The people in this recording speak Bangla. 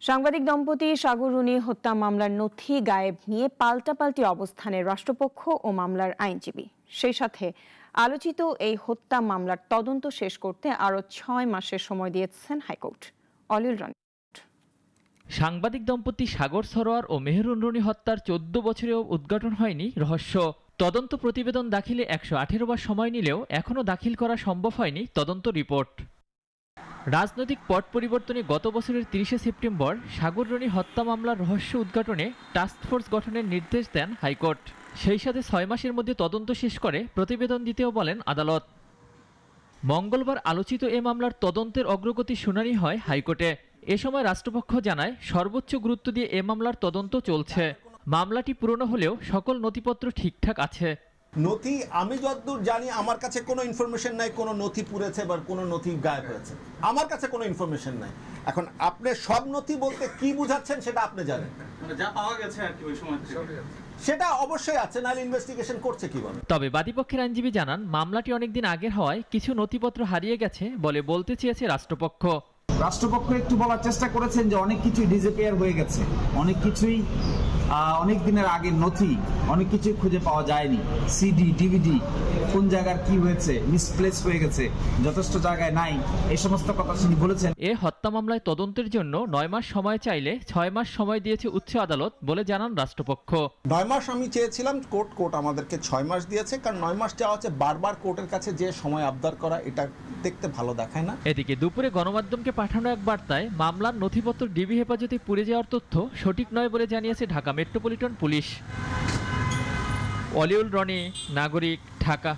সাংবাদিক দম্পতি সাগর রুনি হত্যা মামলার নথি গায়েব নিয়ে পাল্টাপাল্টি অবস্থানে রাষ্ট্রপক্ষ ও মামলার আইনজীবী। সেই সাথে আলোচিত এই হত্যা মামলার তদন্ত শেষ করতে আরও 6 মাসের সময় দিয়েছেন হাইকোর্ট। অলিউল রানী। সাংবাদিক দম্পতি সাগর সরোয়ার ও মেহেরুন রুনি হত্যার 14 বছরেও উদ্ঘাটন হয়নি রহস্য। তদন্ত প্রতিবেদন দাখিলে 118 বার সময় নিলেও এখনও দাখিল করা সম্ভব হয়নি তদন্ত রিপোর্ট। রাজনৈতিক পট পরিবর্তনে গত বছরের 30শে সেপ্টেম্বর সাগর রুনি হত্যা মামলার রহস্য উদ্ঘাটনে টাস্কফোর্স গঠনের নির্দেশ দেন হাইকোর্ট। সেই সাথে 6 মাসের মধ্যে তদন্ত শেষ করে প্রতিবেদন দিতেও বলেন আদালত। মঙ্গলবার আলোচিত এ মামলার তদন্তের অগ্রগতি শুনানি হয় হাইকোর্টে। এ সময় রাষ্ট্রপক্ষ জানায় সর্বোচ্চ গুরুত্ব দিয়ে এ মামলার তদন্ত চলছে। মামলাটি পুরনো হলেও সকল নথিপত্র ঠিকঠাক আছে। নথি আমি যতদূর জানি আমার কাছে কোনো ইনফরমেশন নাই কোনো নথি পুড়েছে বা কোনো নথি গায়েব হয়েছে, আমার কাছে কোনো ইনফরমেশন নাই। এখন আপনি সব নথি বলতে কি বুঝাচ্ছেন সেটা আপনি জানেন, মানে যা পাওয়া গেছে আর কি ওই সময় সেটা অবশ্যই আছে, নাহলে ইনভেস্টিগেশন করছে কিভাবে। তবে বাদীপক্ষের আইনজীবী জানান মামলাটি অনেকদিন আগের হওয়ায় কিছু নথিপত্র হারিয়ে গেছে বলে বলতে চেয়েছে রাষ্ট্রপক্ষ। রাষ্ট্রপক্ষ একটু বলার চেষ্টা করেছেন যে অনেক কিছুই ডিসঅ্যাপিয়ার হয়ে গেছে, অনেক কিছুই অনেক দিনের আগের নথি, অনেক কিছুই খুঁজে পাওয়া যায়নি। সিডি ডিভিডি কোন জায়গার কি হয়েছে, মিসপ্লেস হয়ে গেছে, যথেষ্ট জায়গায় নাই, এই সমস্ত কথা তিনি বলেছেন। এ হত্যা মামলায় তদন্তের জন্য 9 মাস সময় চাইলে 6 মাস সময় দিয়েছে উচ্চ আদালত বলে জানান রাষ্ট্রপক্ষ। 9 মাস আমি চেয়েছিলাম, কোর্ট আমাদেরকে 6 মাস দিয়েছে, কারণ 9 মাস চাওয়া হচ্ছে বারবার কোর্টের কাছে যে সময় আবদার করা, এটা দেখতে ভালো দেখায় না। এদিকে দুপুরে গণমাধ্যমকে পাঠানো এক বার্তায় মামলার নথিপত্র ডিবি হেফাজতে পুড়ে যাওয়ার তথ্য সঠিক নয় বলে জানিয়েছে ঢাকা মেট্রোপলিটন পুলিশ। অলিউল রনি, নাগরিক, ঢাকা।